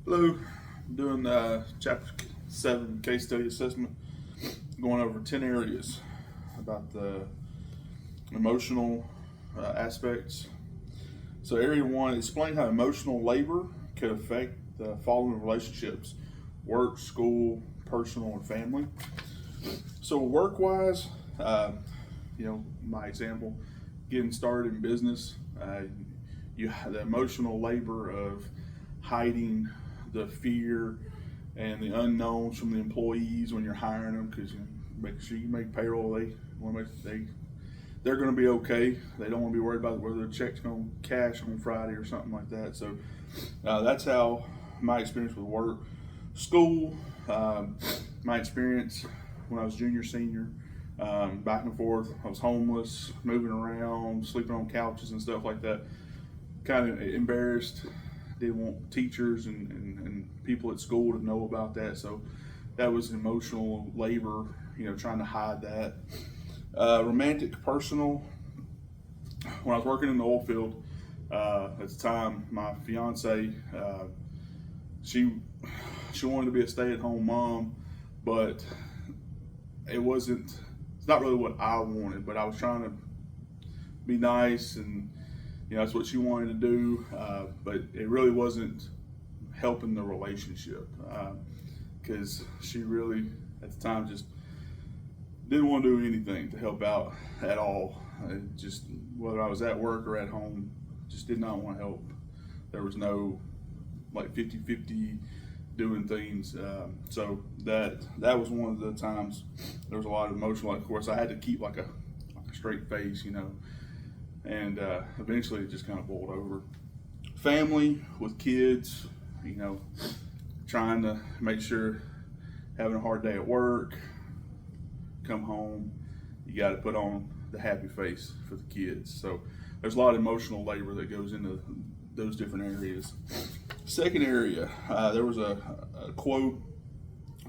Hello, I'm doing chapter 7 case study assessment, going over 10 areas about the emotional aspects. So, area 1, explain how emotional labor could affect the following relationships: work, school, personal, and family. So, work wise, my example, getting started in business, you have the emotional labor of hiding the fear and the unknowns from the employees when you're hiring them, because you make sure you make payroll. They want to they're going to be okay. They don't want to be worried about whether the check's going to cash on Friday or something like that. So that's how my experience with work. School, my experience when I was junior, senior, back and forth. I was homeless, moving around, sleeping on couches and stuff like that. Kind of embarrassed. Didn't want teachers and people at school to know about that. So that was emotional labor, trying to hide that. Romantic, personal. When I was working in the oil field, at the time, my fiance, she wanted to be a stay-at-home mom, but it's not really what I wanted. But I was trying to be nice, and that's what she wanted to do, but it really wasn't helping the relationship, because she really, at the time, just didn't want to do anything to help out at all. Just whether I was at work or at home, just did not want to help. There was no like 50-50 doing things. So that was one of the times there was a lot of emotional. Of course, I had to keep like a straight face, and eventually it just kind of boiled over. Family with kids, trying to make sure, having a hard day at work, come home, you got to put on the happy face for the kids. So there's a lot of emotional labor that goes into those different areas. Second area, there was a quote: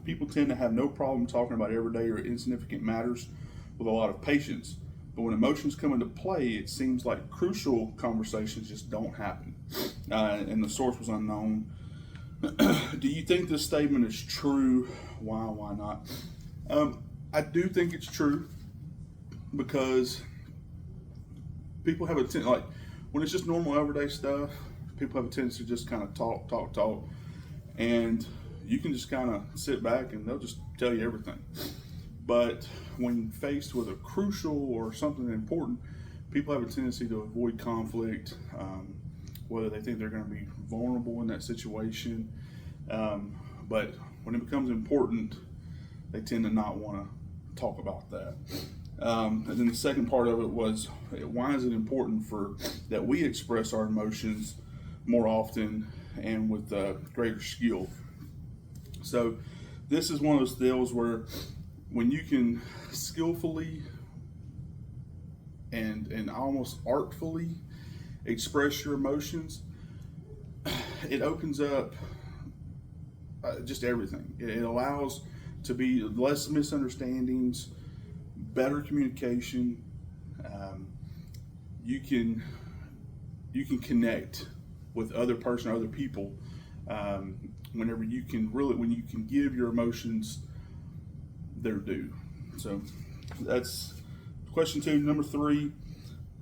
people tend to have no problem talking about everyday or insignificant matters with a lot of patience. But when emotions come into play, it seems like crucial conversations just don't happen. And the source was unknown. Do you think this statement is true? Why not? I do think it's true, because people have a tendency, like when it's just normal everyday stuff, people have a tendency to just kind of talk. And you can just kind of sit back and they'll just tell you everything. But when faced with a crucial or something important, people have a tendency to avoid conflict, whether they think they're going to be vulnerable in that situation. But when it becomes important, they tend to not want to talk about that. And then the second part of it was, why is it important that we express our emotions more often and with greater skill? So this is one of those deals where when you can skillfully and almost artfully express your emotions, it opens up just everything. It allows to be less misunderstandings, better communication. You can connect with other people whenever when you can give your emotions their due. So that's question 2. Number 3,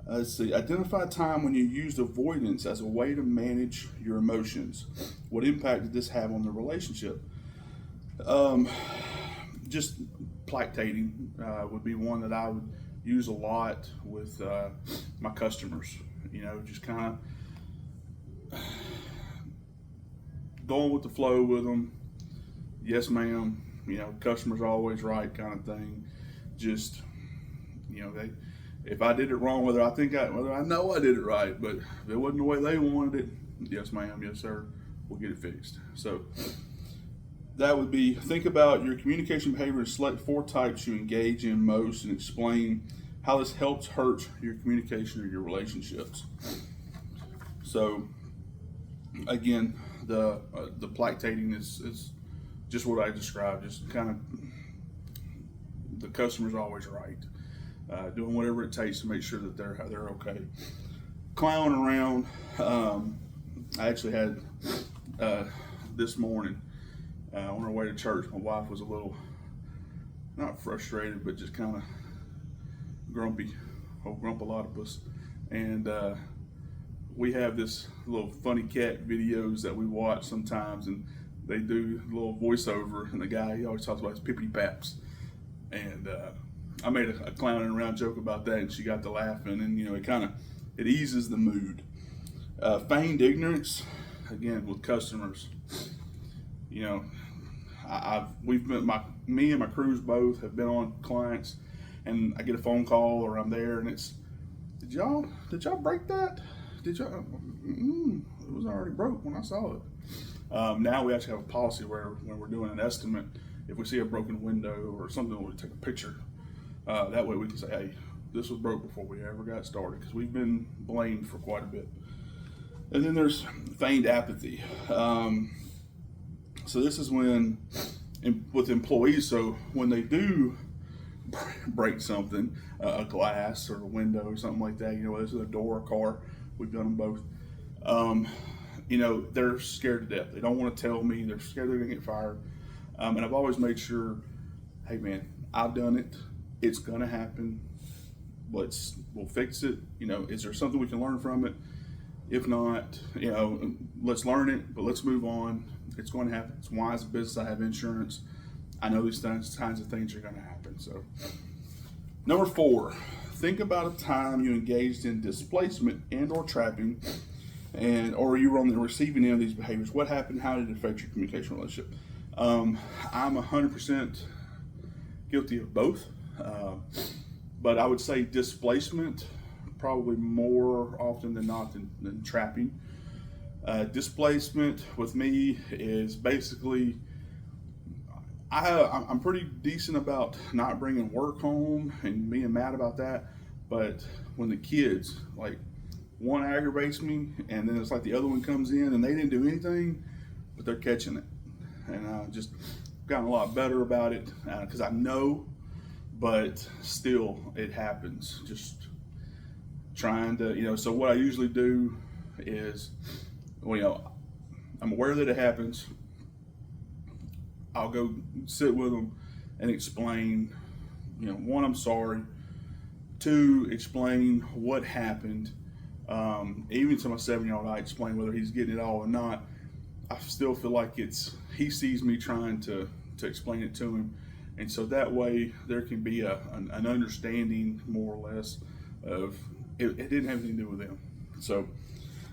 let's see. Identify a time when you used avoidance as a way to manage your emotions. What impact did this have on the relationship? Just plactating would be one that I would use a lot with my customers. Just kind of going with the flow with them. Yes, ma'am. Customer's always right, kind of thing. Just if I did it wrong, whether I know I did it right, but if it wasn't the way they wanted it, yes, ma'am, yes, sir, we'll get it fixed. So that would be, think about your communication behavior and select 4 types you engage in most, and explain how this helps hurt your communication or your relationships. So again, the plactating is just what I described. Just kind of, the customer's always right. Doing whatever it takes to make sure that they're okay. Clowning around. I actually had this morning on our way to church. My wife was a little, not frustrated, but just kind of grumpy, old Grumpalotopus. And we have this little funny cat videos that we watch sometimes, and they do a little voiceover, and the guy, he always talks about his pippity paps. And I made a clowning around joke about that, and she got to laughing, and it eases the mood. Feigned ignorance, again, with customers. Me and my crews both have been on clients, and I get a phone call or I'm there, and it's, did y'all break that? Did y'all? It was already broke when I saw it. Now we actually have a policy where when we're doing an estimate, if we see a broken window or something, we take a picture. That way we can say, hey, this was broke before we ever got started, because we've been blamed for quite a bit. And then there's feigned apathy. So this is when, with employees, so when they do break something, a glass or a window or something like that, this is a door, a car, we've done them both. They're scared to death. They don't want to tell me. They're scared they're gonna get fired. And I've always made sure, hey man, I've done it. It's gonna happen. We'll fix it. Is there something we can learn from it? If not, let's learn it, but let's move on. It's going to happen. It's why as a business I have insurance. I know these kinds of things are going to happen. So, number 4, think about a time you engaged in displacement and or trapping, or you were on the receiving end of these behaviors. What happened? How did it affect your communication relationship? I'm 100% guilty of both, but I would say displacement probably more often than not than trapping. Displacement with me is basically, I'm pretty decent about not bringing work home and being mad about that, but when the kids, like, one aggravates me and then it's like the other one comes in and they didn't do anything, but they're catching it. And I just gotten a lot better about it because I know, but still it happens. Just trying to, so what I usually do is, I'm aware that it happens. I'll go sit with them and explain, 1, I'm sorry. 2, explain what happened. Even to my 7-year-old, I explain whether he's getting it all or not. I still feel like he sees me trying to explain it to him. And so that way there can be an understanding, more or less, of it didn't have anything to do with them. So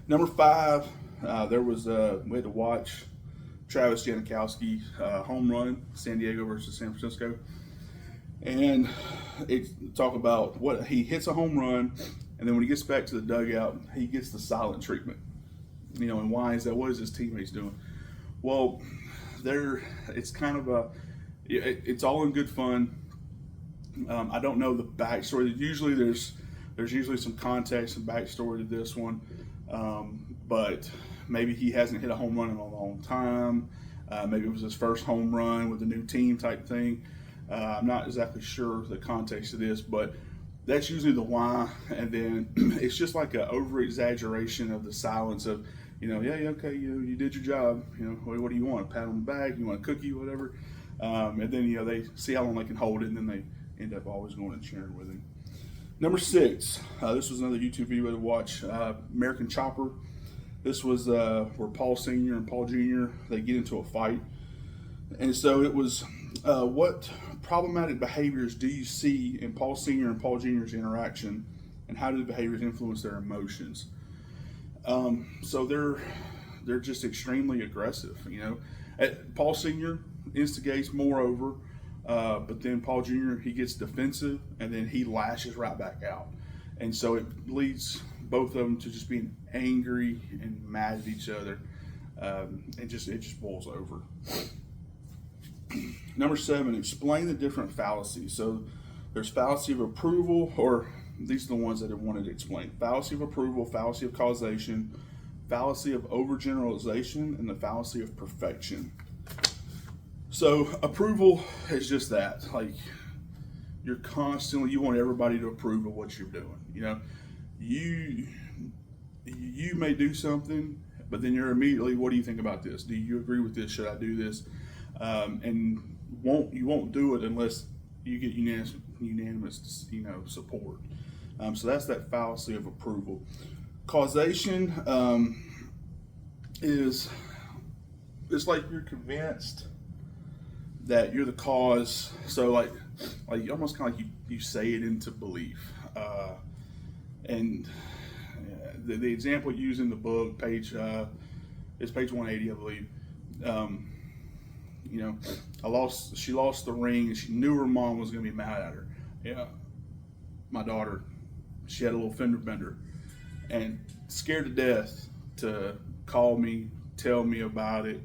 number 5, we had to watch Travis Janikowski home run, San Diego versus San Francisco. And talk about what he hits a home run, and then when he gets back to the dugout, he gets the silent treatment. And why is that? What is his teammates doing? Well, it's kind of it's all in good fun. I don't know the backstory. Usually there's usually some context and backstory to this one, but maybe he hasn't hit a home run in a long time. Maybe it was his first home run with a new team type thing. I'm not exactly sure the context of this, but that's usually the why. And then it's just like an over exaggeration of the silence of, okay, you did your job. What do you want? A pat on the back? You want a cookie? Whatever. And then they see how long they can hold it, and then they end up always going and sharing with him. Number 6, this was another YouTube video to watch. American Chopper. This was where Paul Sr. and Paul Jr. they get into a fight, and so it was what problematic behaviors do you see in Paul Sr. and Paul Jr.'s interaction, and how do the behaviors influence their emotions? So they're just extremely aggressive. Paul Sr. instigates moreover, but then Paul Jr. he gets defensive, and then he lashes right back out, and so it leads both of them to just being angry and mad at each other. It just boils over. Number 7, explain the different fallacies. So there's fallacy of approval, or these are the ones that I wanted to explain. Fallacy of approval, fallacy of causation, fallacy of overgeneralization, and the fallacy of perfection. So approval is just that. Like, you want everybody to approve of what you're doing. You may do something but then you're immediately, what do you think about this? Do you agree with this? Should I do this? And you won't do it unless you get unanimous support. So that's that fallacy of approval. Causation is, it's like you're convinced that you're the cause. So like almost kind of like you say it into belief. And the example used in the book, it's page 180, I believe. She lost the ring, and she knew her mom was going to be mad at her. Yeah, my daughter, she had a little fender bender, and scared to death to call me, tell me about it,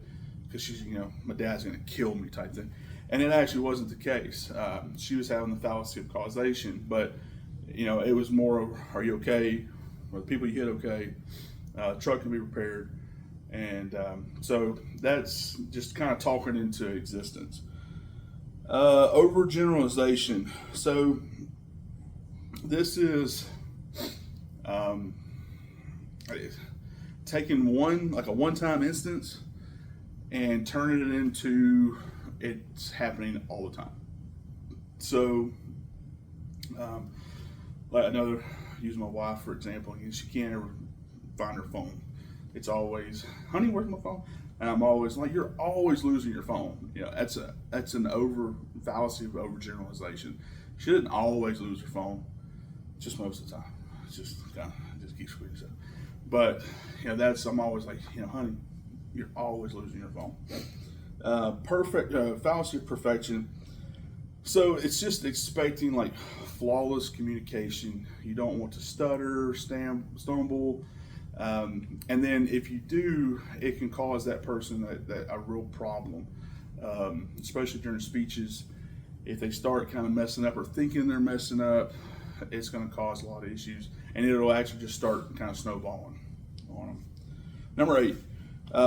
because she's, my dad's going to kill me type thing. And it actually wasn't the case. She was having the fallacy of causation, but it was more of, are you okay? Are the people you hit okay? Truck can be repaired. And so that's just kind of talking into existence. Overgeneralization. So this is taking a one-time instance and turning it into it's happening all the time. So like use my wife for example, and she can't ever find her phone. It's always, honey, where's my phone? And I'm always like, you're always losing your phone. That's an fallacy of overgeneralization. She didn't always lose her phone, just most of the time. It's just keeps squeezing stuff. But I'm always like, honey, you're always losing your phone. Fallacy of perfection. So it's just expecting like flawless communication. You don't want to stutter, stumble. And then if you do, it can cause that person a real problem, especially during speeches. If they start kind of messing up or thinking they're messing up, it's going to cause a lot of issues, and it'll actually just start kind of snowballing on them. Number 8,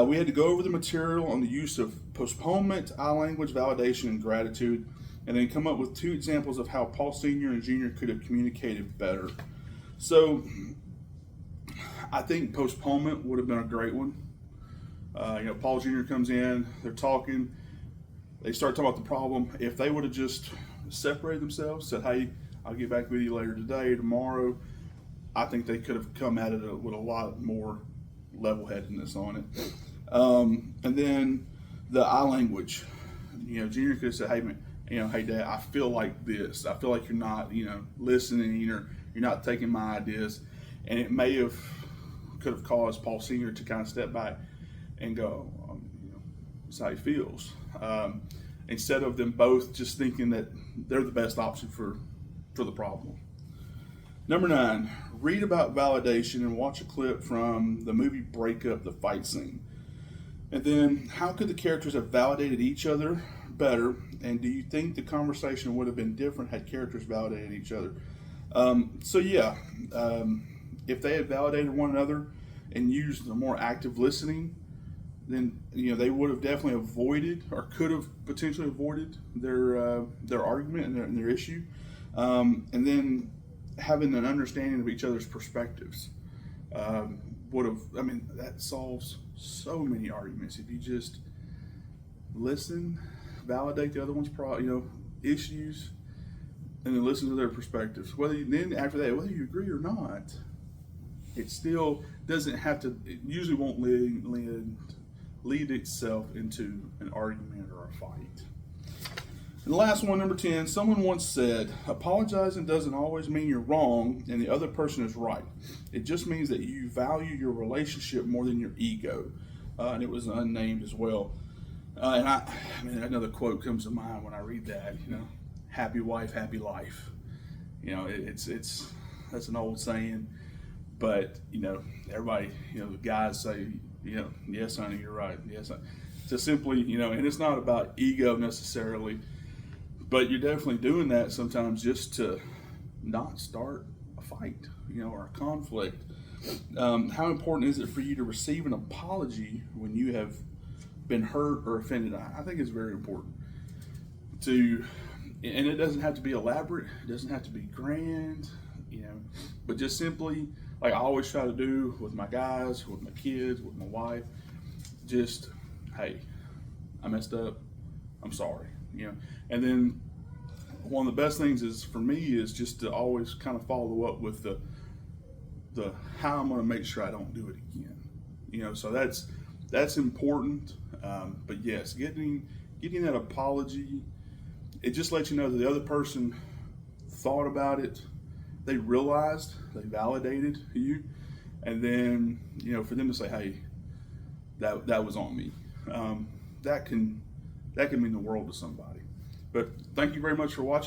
we had to go over the material on the use of postponement, I language, validation, and gratitude, and then come up with 2 examples of how Paul Sr. and Jr. could have communicated better. So I think postponement would have been a great one. Paul Jr. comes in, they're talking, they start talking about the problem. If they would have just separated themselves, said, hey, I'll get back with you later today, tomorrow, I think they could have come at it with a lot more level-headedness on it. And then the I language. Junior could have said, hey, man, hey, Dad, I feel like this. I feel like you're not, listening, or you're not taking my ideas. And it could have caused Paul Sr. to kind of step back and go, that's how he feels. Instead of them both just thinking that they're the best option for the problem. Number 9, read about validation and watch a clip from the movie Breakup, the fight scene. And then, how could the characters have validated each other better? And do you think the conversation would have been different had characters validated each other? If they had validated one another and used a more active listening, then they would have definitely avoided, or could have potentially avoided their argument and their issue. And then having an understanding of each other's perspectives that solves so many arguments if you just listen, validate the other one's issues, and then listen to their perspectives. Whether you agree or not, it still doesn't have to. It usually won't lead itself into an argument or a fight. And the last one, number 10, someone once said, apologizing doesn't always mean you're wrong and the other person is right. It just means that you value your relationship more than your ego. And it was unnamed as well. Another quote comes to mind when I read that, happy wife, happy life. That's an old saying, but, everybody, the guys say, yes, honey, you're right. Yes, honey. To simply, and it's not about ego necessarily, but you're definitely doing that sometimes just to not start a fight, or a conflict. How important is it for you to receive an apology when you have been hurt or offended? I think it's very important and it doesn't have to be elaborate, it doesn't have to be grand, but just simply like I always try to do with my guys, with my kids, with my wife, just, hey, I messed up. I'm sorry, And then one of the best things is for me is just to always kind of follow up with the how I'm going to make sure I don't do it again. So that's important. But yes, getting that apology, it just lets you know that the other person thought about it, they realized, they validated you, and then for them to say, hey, that was on me. That can mean the world to somebody. But thank you very much for watching.